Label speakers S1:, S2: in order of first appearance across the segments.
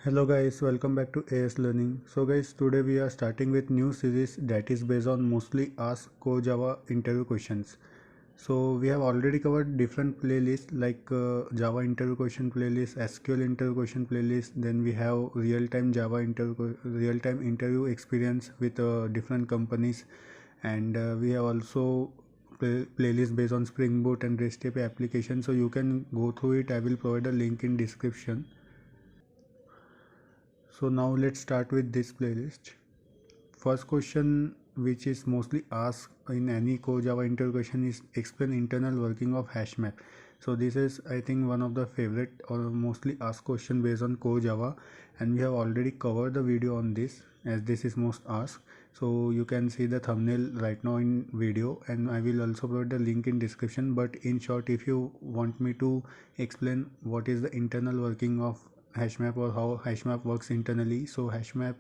S1: Hello guys, welcome back to AS Learning. So guys, today we are starting with new series that is based on mostly Ask Core Java interview questions. So we have already covered different playlists like Java interview question playlist, SQL interview question playlist. Then we have real-time real-time interview experience with different companies, and we have also playlist based on Spring Boot and REST API application. So you can go through it. I will provide a link in description. So now let's start with this playlist. First question which is mostly asked in any core Java interview question is explain internal working of HashMap. So this is I think one of the favorite or mostly asked question based on core Java, and we have already covered the video on this as this is most asked. So you can see the thumbnail right now in video, and I will also provide the link in description. But in short, if you want me to explain what is the internal working of HashMap or how HashMap works internally, so HashMap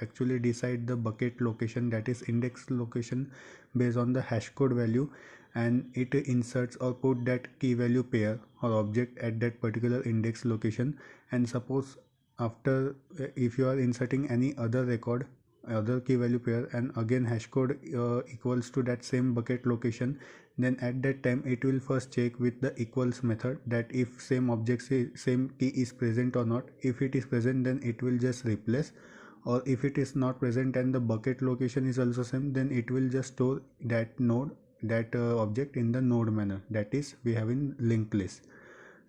S1: actually decide the bucket location, that is index location, based on the hash code value, and it inserts or put that key value pair or object at that particular index location. And suppose after if you are inserting any other record, other key value pair, and again hash code equals to that same bucket location, then at that time it will first check with the equals method that if same object same key is present or not. If it is present, then it will just replace, or if it is not present and the bucket location is also same, then it will just store that node, that object in the node manner, that is we have in linked list.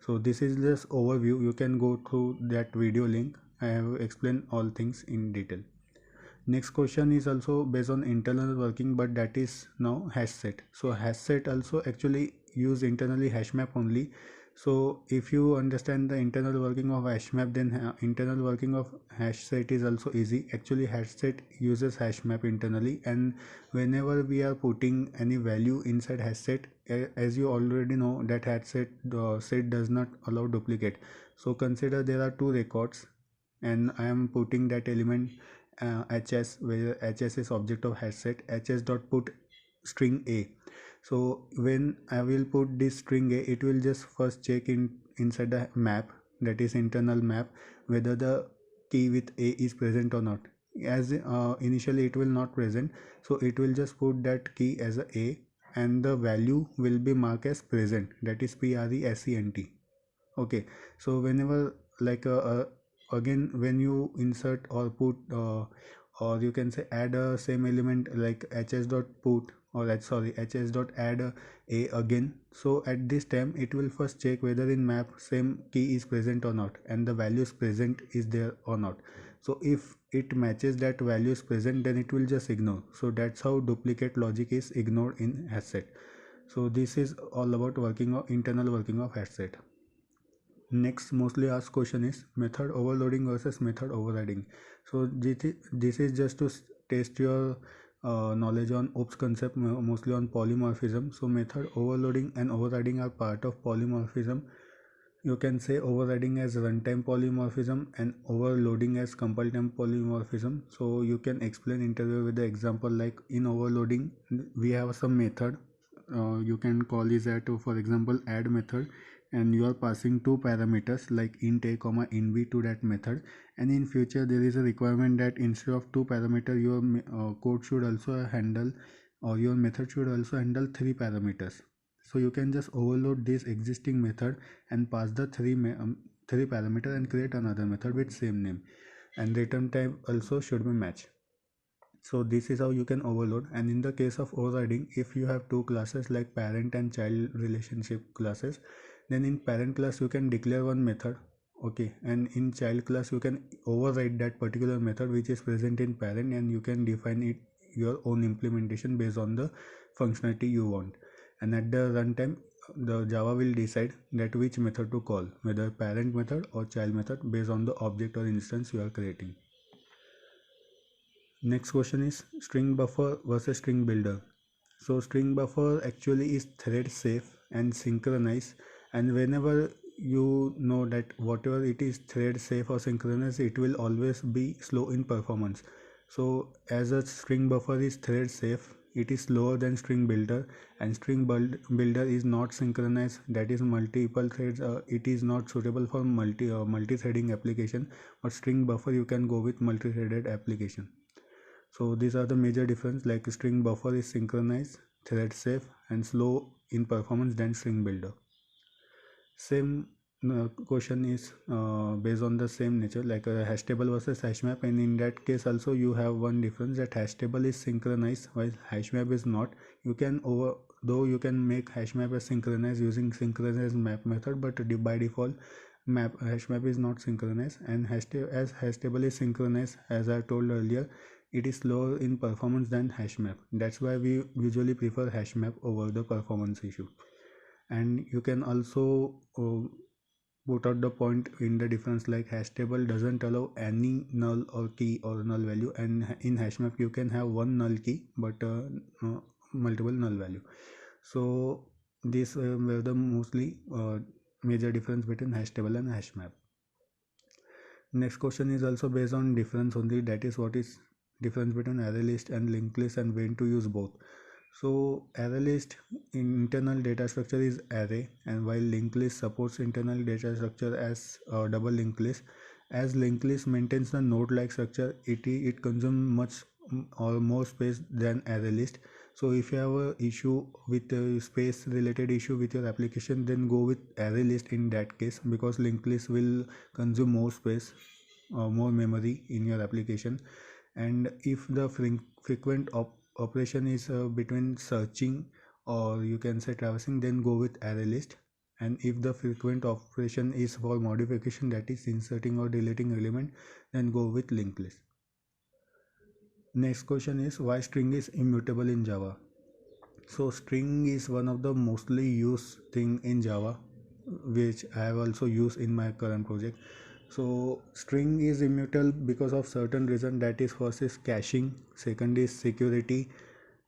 S1: So this is just overview. You can go through that video link. I have explained all things in detail. Next question is also based on internal working, but that is now hash set. So hash set also actually use internally HashMap only. So if you understand the internal working of HashMap, then internal working of hash set is also easy. Actually hash set uses HashMap internally, and whenever we are putting any value inside hash set, as you already know that hash set set does not allow duplicate. So consider there are two records and I am putting that element hs, where hs is object of hash set. Hs dot put string a. So when I will put this string a, it will just first check inside the map, that is internal map, whether the key with a is present or not. As initially it will not present, so it will just put that key as a, and the value will be marked as present, that is present. Okay, so whenever like again when you insert or put or you can say add a same element like hs dot put, or hs dot add a again, so at this time it will first check whether in map same key is present or not, and the values present is there or not. So if it matches that value is present, then it will just ignore. So that's how duplicate logic is ignored in hash set. So this is all about working of internal working of hash set. Next mostly asked question is method overloading versus method overriding. So this is just to test your knowledge on OOPS concept, mostly on polymorphism. So method overloading and overriding are part of polymorphism. You can say overriding as runtime polymorphism and overloading as compile time polymorphism. So you can explain interview with the example like in overloading we have some method. You can call is that for example add method, and you are passing two parameters like int a comma int b to that method, and in future there is a requirement that instead of two parameter your code should also handle, or your method should also handle three parameters. So you can just overload this existing method and pass the three parameter and create another method with same name, and return type also should be matched. So this is how you can overload. And in the case of overriding, if you have two classes like parent and child relationship classes, then in parent class you can declare one method, okay, and in child class you can override that particular method which is present in parent, and you can define it your own implementation based on the functionality you want. And at the runtime the Java will decide that which method to call, whether parent method or child method, based on the object or instance you are creating. Next question is string buffer versus string builder. So string buffer actually is thread safe and synchronized, and whenever you know that whatever it is thread safe or synchronous, it will always be slow in performance. So as a string buffer is thread safe, it is slower than string builder, and builder is not synchronized, that is multiple threads. It is not suitable for multi-threading application, but string buffer you can go with multi-threaded application. So these are the major difference, like string buffer is synchronized, thread safe, and slow in performance than string builder. Same question is based on the same nature, like a hash table versus hash map, and in that case also you have one difference, that hash table is synchronized while hash map is not. You can though you can make hash map as synchronized using synchronized map method, but by default hash map is not synchronized, and as hash table is synchronized, as I told earlier, it is slower in performance than hash map. That's why we usually prefer hash map over the performance issue. And you can also put out the point in the difference, like hash table doesn't allow any null or key or null value, and in hash map you can have one null key but multiple null value. So these were the mostly major difference between hash table and hash map. Next question is also based on difference only, that is what is difference between array list and linked list and when to use both. So array list internal data structure is array, and while linked list supports internal data structure as double linked list. As linked list maintains the node like structure, it consumes much or more space than array list. So if you have a issue with space related issue with your application, then go with array list in that case, because linked list will consume more space or more memory in your application. And if the frequent operation is between searching or you can say traversing, then go with array list. And if the frequent operation is for modification, that is inserting or deleting element, then go with linked list. Next question is why string is immutable in Java. So string is one of the mostly used thing in Java, which I have also used in my current project. So string is immutable because of certain reason, that is first is caching, second is security,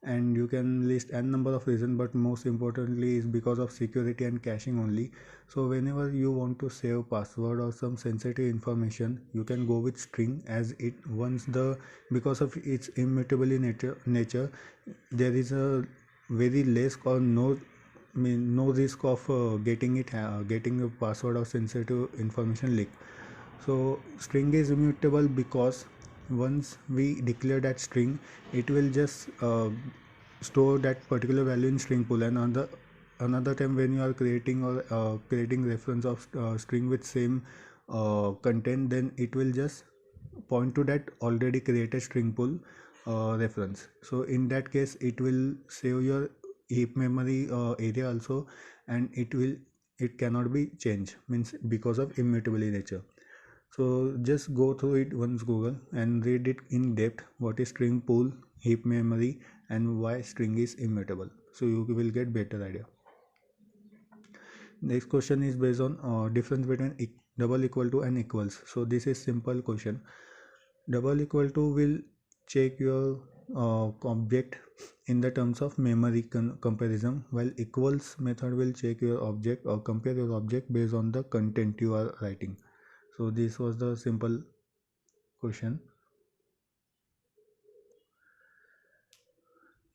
S1: and you can list n number of reasons, but most importantly is because of security and caching only. So whenever you want to save password or some sensitive information, you can go with string, as it because of its immutable nature, there is a very less or no risk of getting a password or sensitive information leaked. So string is immutable because once we declare that string, it will just store that particular value in string pool, and on the another time when you are creating reference of string with same content, then it will just point to that already created string pool reference. So in that case it will save your heap memory area also, and it cannot be changed, means because of immutability nature. So just go through it once Google and read it in depth, what is string pool, heap memory, and why string is immutable, so you will get better idea. Next question is based on difference between double equal to and equals. So this is simple question. Double equal to will check your object in the terms of memory comparison, while equals method will check your object or compare your object based on the content you are writing. So this was the simple question.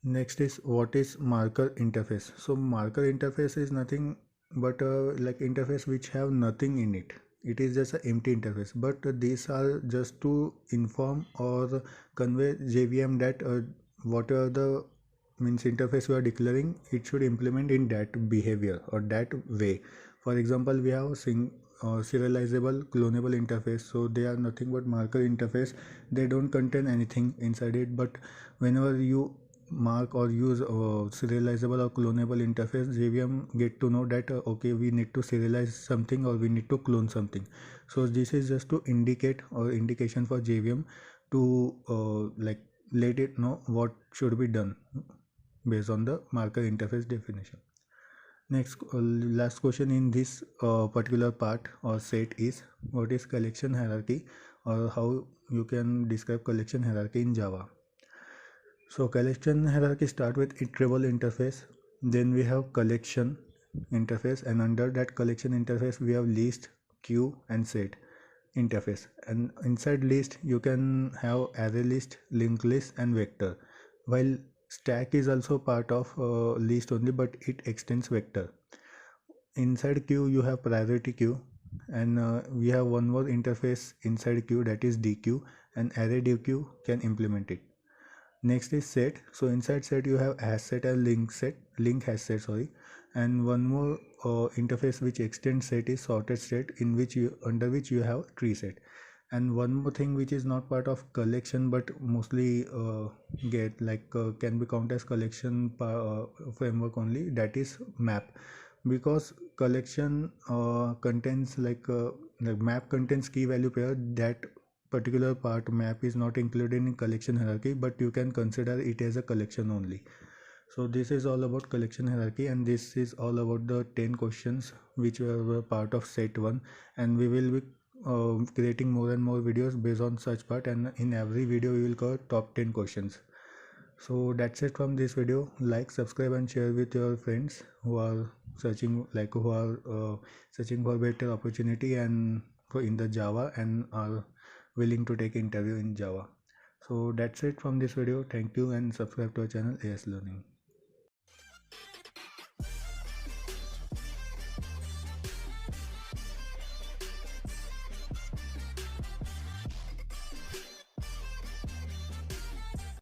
S1: Next is what is marker interface. So marker interface is nothing but like interface which have nothing in it. It is just an empty interface, but these are just to inform or convey JVM that whatever the means interface we are declaring, it should implement in that behavior or that way. For example, we have serializable clonable interface, so they are nothing but marker interface. They don't contain anything inside it, but whenever you mark or use serializable or clonable interface, JVM get to know that okay, we need to serialize something or we need to clone something. So this is just to indicate or indication for JVM to like let it know what should be done based on the marker interface definition. Next last question in this particular part or set is what is collection hierarchy, or how you can describe collection hierarchy in Java. So collection hierarchy start with iterable interface, then we have collection interface, and under that collection interface we have list, queue, and set interface. And inside list you can have array list, linked list, and vector. While Stack is also part of list only, but it extends vector. Inside queue you have priority queue, and we have one more interface inside queue, that is dequeue, and ArrayDequeue can implement it. Next is set. So inside set you have hash set and link hash set, sorry. And one more interface which extends set is sorted set, in which you under which you have tree set. And one more thing which is not part of collection but mostly get like can be counted as collection framework only, that is map. Because collection contains like map contains key value pair, that particular part map is not included in collection hierarchy, but you can consider it as a collection only. So this is all about collection hierarchy, and this is all about the 10 questions which were part of set 1, and we will be creating more and more videos based on such part, and in every video we will cover top 10 questions. So that's it from this video. Like, subscribe and share with your friends who are searching for better opportunity and for in the Java and are willing to take interview in Java. So that's it from this video. Thank you, and subscribe to our channel AS Learning.